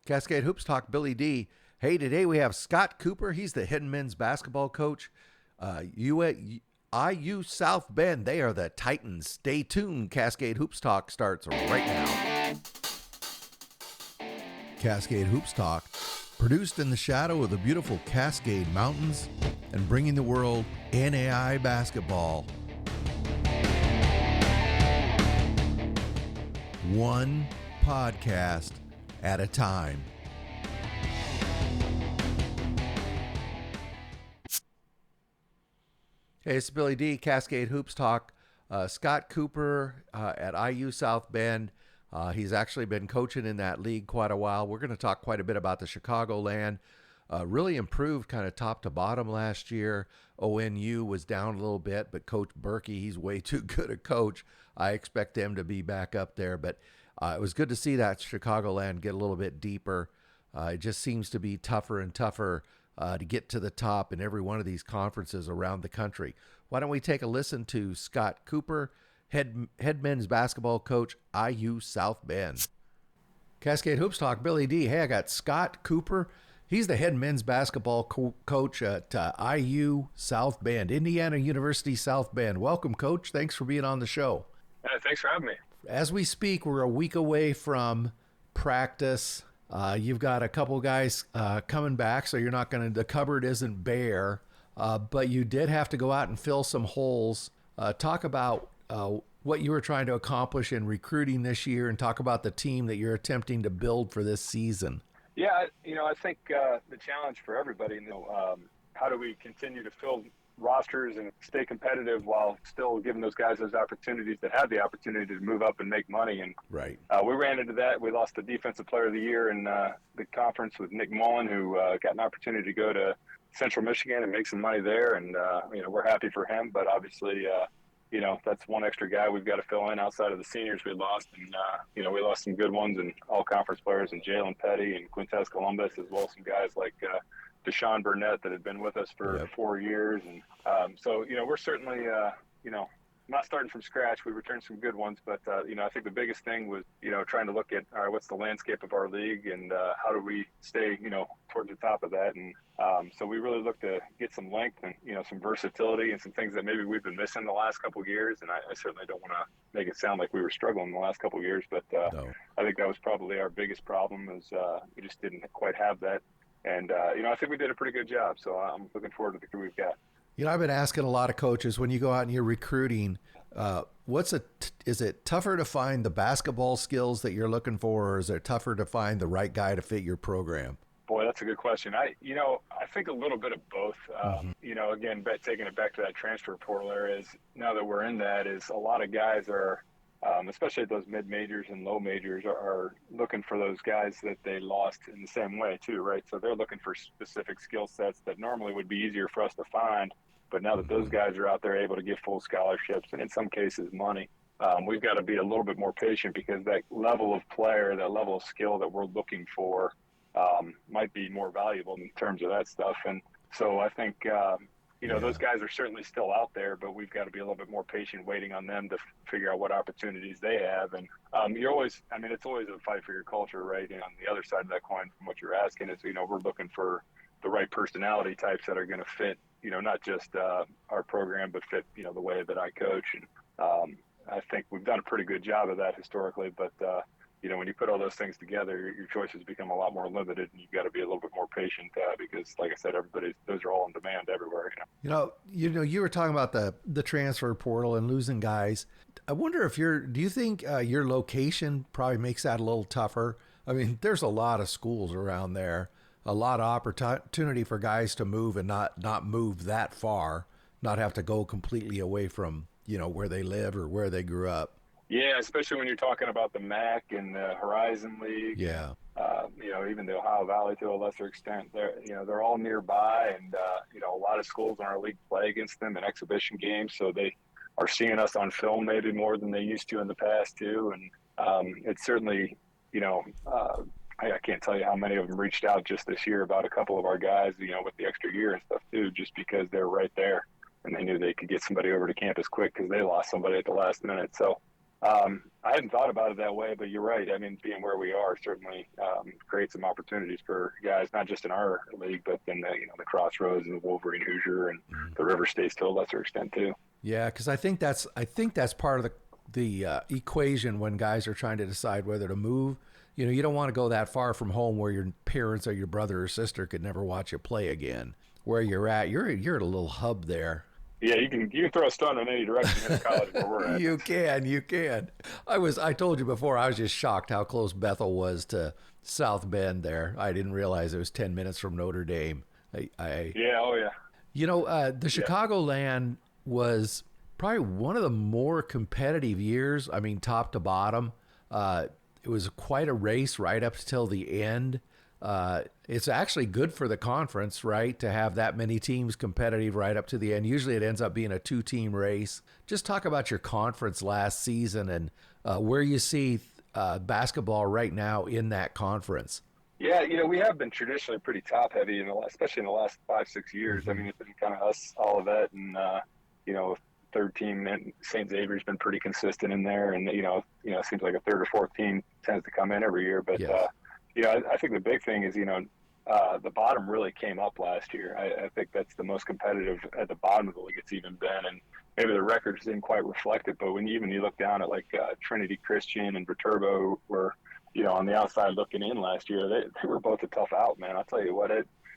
Cascade Hoops Talk, Billy D. Hey, today we have Scott Cooper. He's the Hidden Men's basketball coach. IU South Bend, they are the Titans. Stay tuned. Cascade Hoops Talk starts right now. Cascade Hoops Talk, produced in the shadow of the beautiful Cascade Mountains and bringing the world NAIA basketball. One podcast at a time. Hey, it's Billy D, Cascade Hoops Talk. Scott Cooper at IU South Bend. He's actually been coaching in that league quite a while. We're going to talk quite a bit about the Chicagoland. Really improved kind of top to bottom last year. ONU was down a little bit, but Coach Berkey, he's way too good a coach. I expect him to be back up there, but it was good to see that Chicagoland get a little bit deeper. It just seems to be tougher and tougher to get to the top in every one of these conferences around the country. Why don't we take a listen to Scott Cooper, head men's basketball coach, IU South Bend. Cascade Hoops Talk, Billy D. Hey, I got Scott Cooper. He's the head men's basketball coach at IU South Bend, Indiana University South Bend. Welcome, Coach. Thanks for being on the show. Thanks for having me. As we speak, we're a week away from practice. You've got a couple guys coming back, so the cupboard isn't bare, but you did have to go out and fill some holes. Talk about what you were trying to accomplish in recruiting this year, and talk about the team that you're attempting to build for this season. Yeah, I think the challenge for everybody, how do we continue to fill rosters and stay competitive while still giving those guys those opportunities that have the opportunity to move up and make money. And right. We ran into that. We lost the Defensive Player of the Year in the conference with Nick Mullen, who got an opportunity to go to Central Michigan and make some money there. And, we're happy for him. But obviously, that's one extra guy we've got to fill in outside of the seniors we lost. And, we lost some good ones and all conference players and Jalen Petty and Quintez Columbus, as well as some guys like Deshaun Burnett that had been with us for 4 years. And we're certainly, not starting from scratch. We returned some good ones, but, I think the biggest thing was, trying to look at, all right, what's the landscape of our league and how do we stay, towards the top of that. And so we really looked to get some length and, some versatility and some things that maybe we've been missing the last couple of years. And I certainly don't want to make it sound like we were struggling the last couple of years, but No. I think that was probably our biggest problem is we just didn't quite have that. And, I think we did a pretty good job. So I'm looking forward to the crew we've got. I've been asking a lot of coaches, when you go out and you're recruiting, is it tougher to find the basketball skills that you're looking for, or is it tougher to find the right guy to fit your program? Boy, that's a good question. I think a little bit of both. Again, taking it back to that transfer portal area, is now that we're in that, is a lot of guys are, especially at those mid-majors and low majors, are looking for those guys that they lost in the same way too, right? So they're looking for specific skill sets that normally would be easier for us to find. But now that those guys are out there able to get full scholarships and in some cases money, we've got to be a little bit more patient, because that level of player, that level of skill that we're looking for might be more valuable in terms of that stuff. And so I think, those guys are certainly still out there, but we've got to be a little bit more patient waiting on them to figure out what opportunities they have. And it's always a fight for your culture, right? And on the other side of that coin, from what you're asking, is, we're looking for the right personality types that are going to fit, not just our program, but fit, the way that I coach. And I think we've done a pretty good job of that historically, but when you put all those things together, your choices become a lot more limited, and you've got to be a little bit more patient because, like I said, those are all in demand everywhere. You were talking about the transfer portal and losing guys. I wonder do you think your location probably makes that a little tougher? I mean, there's a lot of schools around there, a lot of opportunity for guys to move and not move that far, not have to go completely away from, where they live or where they grew up. Yeah, especially when you're talking about the MAC and the Horizon League. Yeah. Even the Ohio Valley to a lesser extent, they're all nearby, and a lot of schools in our league play against them in exhibition games, so they are seeing us on film maybe more than they used to in the past too. And it's certainly, I can't tell you how many of them reached out just this year about a couple of our guys, with the extra year and stuff too, just because they're right there and they knew they could get somebody over to campus quick because they lost somebody at the last minute. So I hadn't thought about it that way, but you're right. I mean, being where we are certainly creates some opportunities for guys, not just in our league, but in the Crossroads and the Wolverine Hoosier and the River States to a lesser extent too. Yeah, because I think that's part of the equation when guys are trying to decide whether to move. You don't want to go that far from home where your parents or your brother or sister could never watch you play again. Where you're at, you're at a little hub there. Yeah, you can throw a stone in any direction in college where we're at. You can. I told you before, I was just shocked how close Bethel was to South Bend there. I didn't realize it was 10 minutes from Notre Dame. Yeah, oh yeah. The Chicagoland was probably one of the more competitive years. I mean, top to bottom. It was quite a race right up till the end. It's actually good for the conference, right, to have that many teams competitive right up to the end. Usually it ends up being a 2-team race. Just talk about your conference last season and where you see basketball right now in that conference. Yeah, we have been traditionally pretty top heavy, especially in the last 5-6 years. Mm-hmm. I mean, it's been kind of us, Olivet, and third team, and St. Xavier's been pretty consistent in there, and it seems like a third or fourth team tends to come in every year, but. Yes. I think the big thing is, the bottom really came up last year. I think that's the most competitive at the bottom of the league it's even been. And maybe the records didn't quite reflect it, but when you look down at like Trinity Christian and Viterbo were, on the outside looking in last year, they were both a tough out, man. I'll tell you what,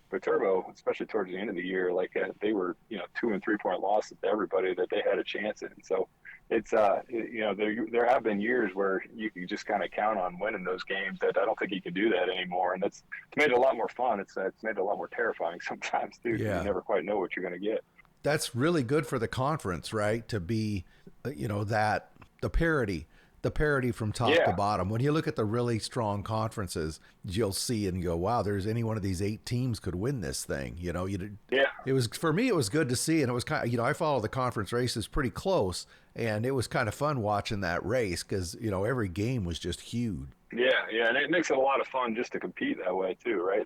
Viterbo, especially towards the end of the year, they were, 2 and 3 point losses to everybody that they had a chance in. So it's, there have been years where you can just kind of count on winning those games that I don't think you can do that anymore. And it's made it a lot more fun. It's made it a lot more terrifying sometimes too. Yeah. You never quite know what you're going to get. That's really good for the conference, right? To be, the parity from top to bottom. When you look at the really strong conferences, you'll see and go, wow, there's any one of these 8 teams could win this thing. It was, for me, it was good to see. And it was kind of, I follow the conference races pretty close, and it was kind of fun watching that race because, every game was just huge. Yeah. And it makes it a lot of fun just to compete that way too, right?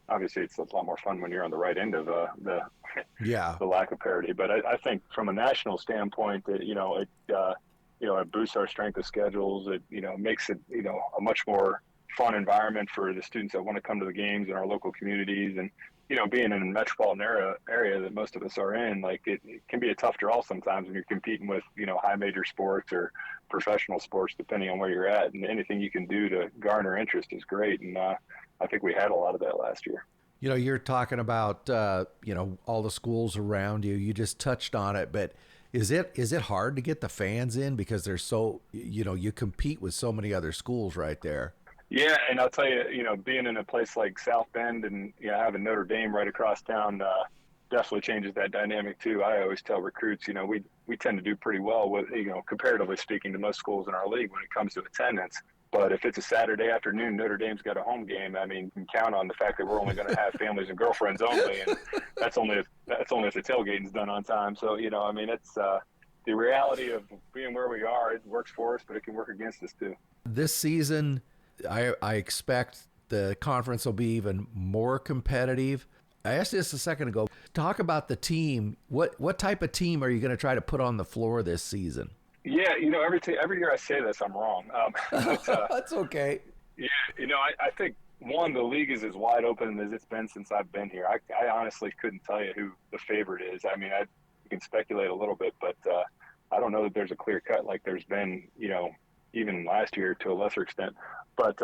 Obviously it's a lot more fun when you're on the right end of the lack of parity. But I think from a national standpoint, it boosts our strength of schedules. It, makes it, a much more fun environment for the students that want to come to the games in our local communities. And, being in a metropolitan area that most of us are in, it can be a tough draw sometimes when you're competing with, high major sports or professional sports, depending on where you're at. And anything you can do to garner interest is great. And I think we had a lot of that last year. You're talking about, all the schools around you. You just touched on it, but is it hard to get the fans in because there's so, you compete with so many other schools right there? Yeah, and I'll tell you, being in a place like South Bend and having Notre Dame right across town definitely changes that dynamic too. I always tell recruits, we tend to do pretty well with, comparatively speaking to most schools in our league when it comes to attendance. But if it's a Saturday afternoon, Notre Dame's got a home game. I mean, you can count on the fact that we're only going to have families and girlfriends only, and that's only if the tailgating's done on time. So it's the reality of being where we are. It works for us, but it can work against us too. This season, I expect the conference will be even more competitive. I asked this a second ago. Talk about the team. What type of team are you going to try to put on the floor this season? Yeah, every year I say this, I'm wrong. That's okay. Yeah, I think, one, the league is as wide open as it's been since I've been here. I honestly couldn't tell you who the favorite is. I mean, you can speculate a little bit, but I don't know that there's a clear cut like there's been, even last year to a lesser extent. But,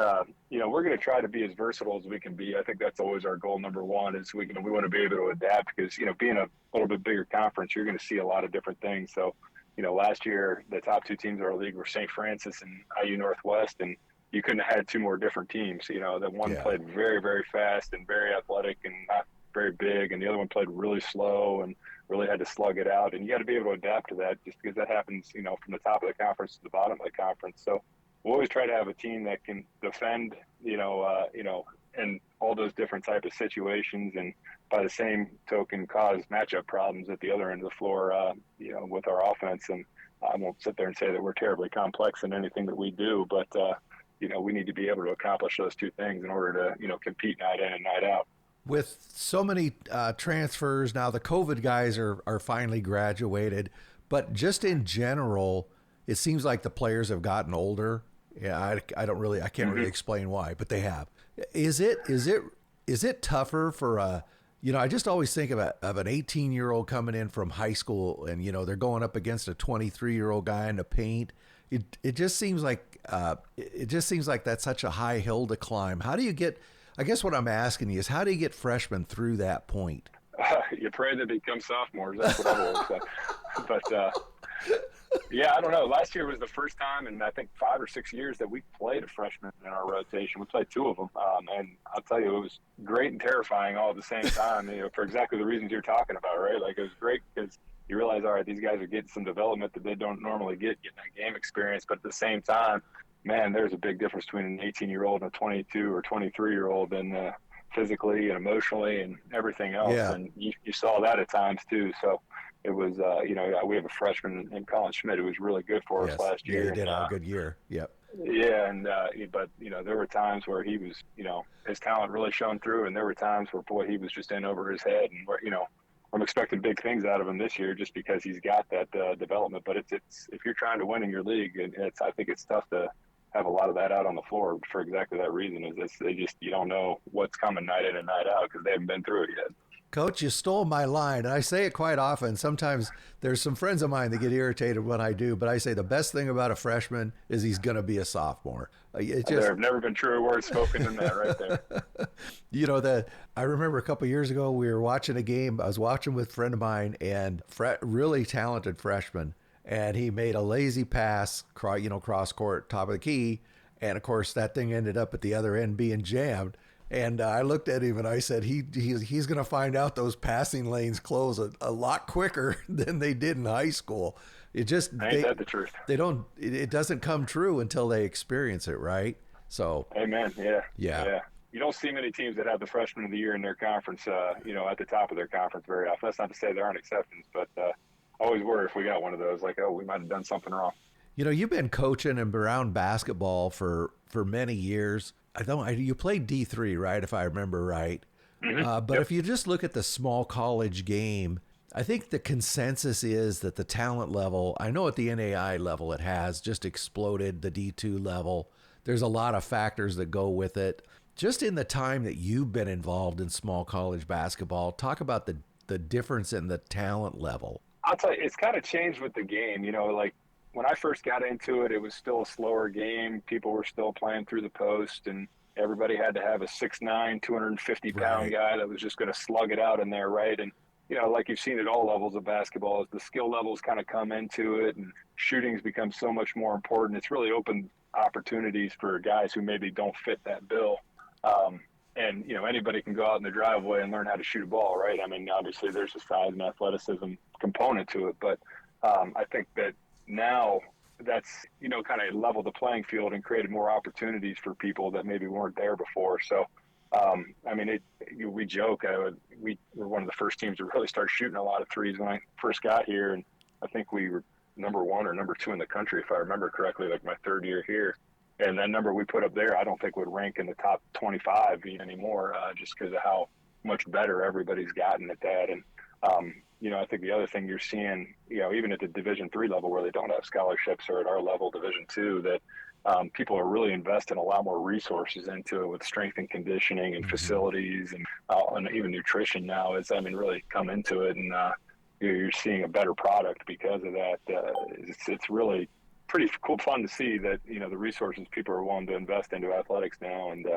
we're going to try to be as versatile as we can be. I think that's always our goal. Number one is we want to be able to adapt because, being a little bit bigger conference, you're going to see a lot of different things. So, last year, the top 2 teams of our league were St. Francis and IU Northwest, and you couldn't have had 2 more different teams. That one played very, very fast and very athletic and not very big, and the other one played really slow and really had to slug it out. And you got to be able to adapt to that just because that happens, from the top of the conference to the bottom of the conference. So we'll always try to have a team that can defend, in all those different type of situations, and by the same token cause matchup problems at the other end of the floor, with our offense. And I won't sit there and say that we're terribly complex in anything that we do, but, we need to be able to accomplish those 2 things in order to, compete night in and night out. With so many transfers now, the COVID guys are finally graduated, but just in general, it seems like the players have gotten older. Yeah, I can't really explain why, but they have. Is it tougher for a, I just always think of an 18-year-old coming in from high school, and they're going up against a 23-year-old guy in the paint. It just seems like that's such a high hill to climb. How do you get? I guess what I'm asking you is, how do you get freshmen through that point? You pray they become sophomores. That's what I've always said. But yeah, I don't know. Last year was the first time in I think 5 or 6 years that we played a freshman in our rotation. We played 2 of them, and I'll tell you, it was great and terrifying all at the same time. For exactly the reasons you're talking about, right? Like, it was great because you realize, all right, these guys are getting some development that they don't normally getting that game experience. But at the same time, man, there's a big difference between an 18-year-old and a 22 or 23-year-old, and physically and emotionally and everything else. Yeah. And you saw that at times too. So it was, we have a freshman in Colin Schmidt who was really good for us last year. Yeah, he did have a good year. Yep. Yeah, and but there were times where he was, his talent really shone through, and there were times where, boy, he was just in over his head. And where, I'm expecting big things out of him this year just because he's got that development. But it's if you're trying to win in your league, and I think it's tough to have a lot of that out on the floor for exactly that reason. You don't know what's coming night in and night out because they haven't been through it yet. Coach, you stole my line, and I say it quite often. Sometimes there's some friends of mine that get irritated when I do, but I say the best thing about a freshman is he's going to be a sophomore. There have never been truer words spoken than that right there. I remember a couple of years ago, we were watching a game. I was watching with a friend of mine, and really talented freshman, and he made a lazy pass, cross court, top of the key, and of course that thing ended up at the other end being jammed. And I looked at him and I said, he's going to find out those passing lanes close a lot quicker than they did in high school. Ain't that the truth? It doesn't come true until they experience it, right? So. Amen. Yeah. You don't see many teams that have the freshman of the year in their conference, at the top of their conference very often. That's not to say there aren't exceptions, but always worry if we got one of those, like, oh, we might have done something wrong. You've been coaching and around basketball for many years. You played D3, right? If I remember right. Mm-hmm. But if you just look at the small college game, I think the consensus is that the talent level, I know at the NAIA level, it has just exploded, the D2 level. There's a lot of factors that go with it. Just in the time that you've been involved in small college basketball, talk about the difference in the talent level. I'll tell you, it's kind of changed with the game. Like, when I first got into it, it was still a slower game. People were still playing through the post, and everybody had to have a 6'9", 250-pound guy that was just going to slug it out in there, right? And, like you've seen at all levels of basketball, as the skill levels kind of come into it and shooting's become so much more important, it's really opened opportunities for guys who maybe don't fit that bill. And, anybody can go out in the driveway and learn how to shoot a ball, right? I mean, obviously there's a size and athleticism component to it, but I think that now that's, kind of leveled the playing field and created more opportunities for people that maybe weren't there before. So, we joke, we were one of the first teams to really start shooting a lot of threes when I first got here. And I think we were number 1 or number 2 in the country, if I remember correctly, like my third year here. And that number we put up there, I don't think would rank in the top 25 anymore, just because of how much better everybody's gotten at that. And, I think the other thing you're seeing, even at the Division III level where they don't have scholarships, or at our level, Division II, that people are really investing a lot more resources into it with strength and conditioning and facilities and even nutrition now is, really come into it. And you're seeing a better product because of that. It's really pretty cool, fun to see that, the resources people are willing to invest into athletics now. And,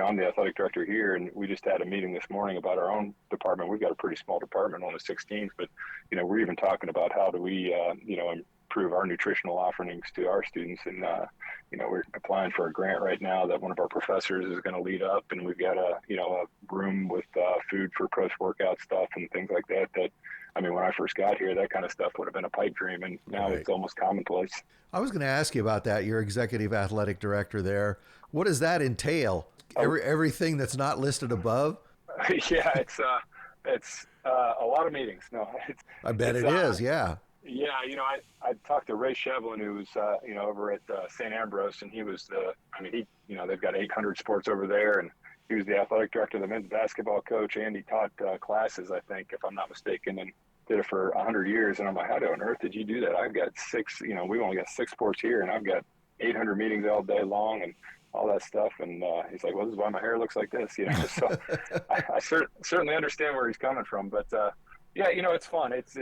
I'm the athletic director here, and we just had a meeting this morning about our own department. We've got a pretty small department, only 6 teams, but, we're even talking about how do we, improve our nutritional offerings to our students. And, we're applying for a grant right now that one of our professors is going to lead up, and we've got a room with food for post-workout stuff and things like that. When I first got here, that kind of stuff would have been a pipe dream, and now It's almost commonplace. I was going to ask you about that. You're executive athletic director there. What does that entail? Everything that's not listed above? Yeah, it's a lot of meetings. No, I bet it is. Yeah. Yeah, I talked to Ray Shevlin, who was over at St. Ambrose, and he was they've got 800 sports over there, and he was the athletic director, the men's basketball coach, and he taught classes, I think, if I'm not mistaken. And did it for 100 years. And I'm like, how on earth did you do that? I've got six, we've only got 6 sports here, and I've got 800 meetings all day long and all that stuff. And he's like, well, this is why my hair looks like this, So I certainly understand where he's coming from. But yeah, it's fun. It's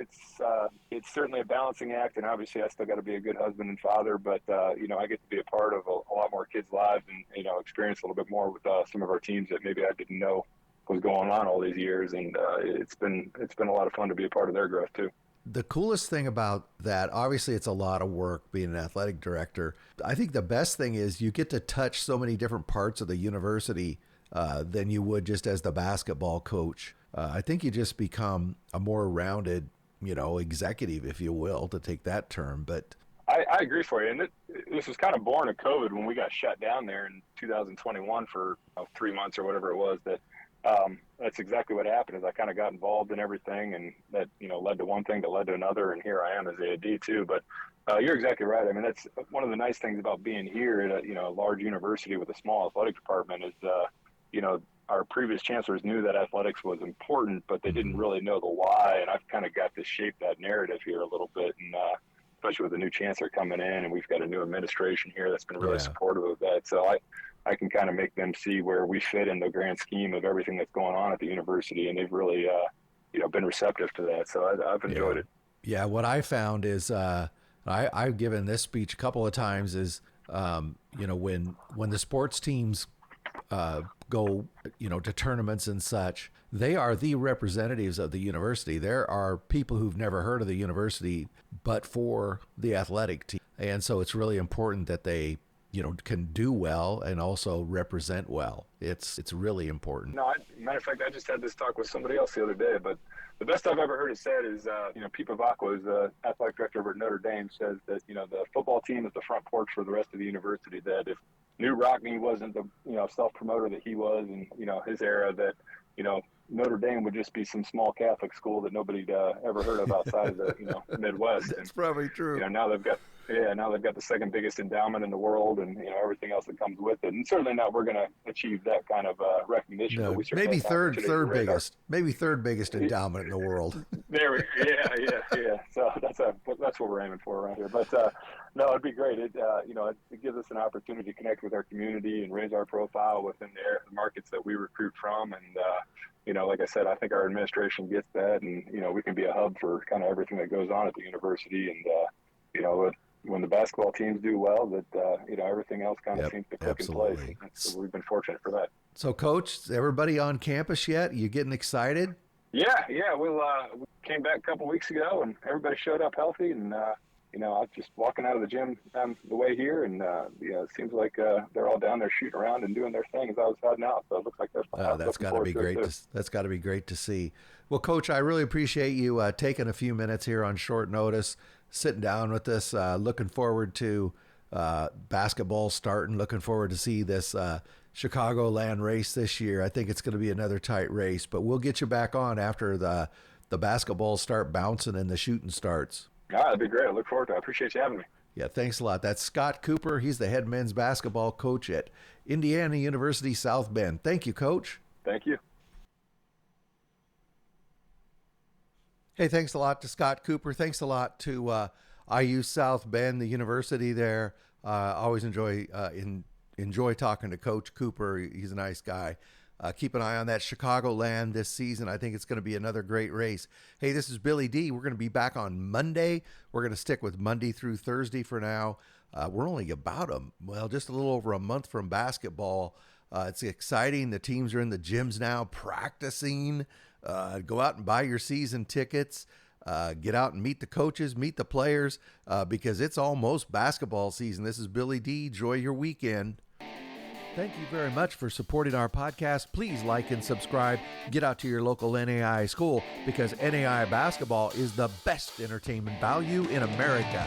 certainly a balancing act, and obviously I still got to be a good husband and father. But I get to be a part of a lot more kids' lives, and experience a little bit more with some of our teams that maybe I didn't know was going on all these years. And it's been a lot of fun to be a part of their growth too. The coolest thing about that, obviously it's a lot of work being an athletic director. I think the best thing is you get to touch so many different parts of the university than you would just as the basketball coach. I think you just become a more rounded, executive, if you will, to take that term. But I agree for you. And this was kind of born of COVID when we got shut down there in 2021 for 3 months or whatever it was. That's exactly what happened. Is I kind of got involved in everything, and that led to one thing that led to another, and here I am as AD too. But you're exactly right. I mean, that's one of the nice things about being here at a large university with a small athletic department is our previous chancellors knew that athletics was important, but they didn't really know the why. And I've kind of got to shape that narrative here a little bit, and especially with the new chancellor coming in, and we've got a new administration here that's been really supportive of that. So I can kind of make them see where we fit in the grand scheme of everything that's going on at the university, and they've really, been receptive to that. So I've enjoyed it. Yeah, what I found is I've given this speech a couple of times is, when the sports teams go, to tournaments and such, they are the representatives of the university. There are people who've never heard of the university but for the athletic team, and so it's really important that they can do well and also represent well. It's really important. No, matter of fact, I just had this talk with somebody else the other day, but the best I've ever heard it said is, Pete Pavakwa is the athletic director over at Notre Dame, says that, the football team is the front porch for the rest of the university, that if New Rockne wasn't the, self-promoter that he was in, his era, that, Notre Dame would just be some small Catholic school that nobody'd ever heard of outside of the, Midwest. That's and, probably true. Now they've got the second biggest endowment in the world, and everything else that comes with it. And certainly not we're going to achieve that kind the recognition. No, maybe third biggest endowment in the world. There we go. Yeah. So that's what we're aiming for around here. But no, it'd be great. It gives us an opportunity to connect with our community and raise our profile within the markets that we recruit from. And like I said, I think our administration gets that, and we can be a hub for kind of everything that goes on at the university. And when the basketball teams do well, that everything else kind of seems to click in place. So we've been fortunate for that. So, Coach, is everybody on campus yet? You getting excited? Yeah. We came back a couple weeks ago, and everybody showed up healthy. And I was just walking out of the gym the way here, and it seems like they're all down there shooting around and doing their thing as I was heading out. So it looks like that's got to be great. That's got to be great to see. Well, Coach, I really appreciate you taking a few minutes here on short notice, sitting down with us. Looking forward to basketball starting. Looking forward to see this Chicagoland race this year. I think it's going to be another tight race, but we'll get you back on after the basketballs start bouncing and the shooting starts. That'd be great. I look forward to it. I appreciate you having me. Yeah, thanks a lot. That's Scott Cooper. He's the head men's basketball coach at Indiana University South Bend. Thank you, Coach. Thank you. Hey, thanks a lot to Scott Cooper. Thanks a lot to IU South Bend, the university there. Always enjoy talking to Coach Cooper. He's a nice guy. Keep an eye on that Chicagoland this season. I think it's going to be another great race. Hey, this is Billy D. We're going to be back on Monday. We're going to stick with Monday through Thursday for now. We're only just a little over a month from basketball. It's exciting. The teams are in the gyms now practicing. Go out and buy your season tickets. Get out and meet the coaches, meet the players, because it's almost basketball season. This is Billy D. Enjoy your weekend. Thank you very much for supporting our podcast. Please like and subscribe. Get out to your local NAIA school, because NAIA basketball is the best entertainment value in America.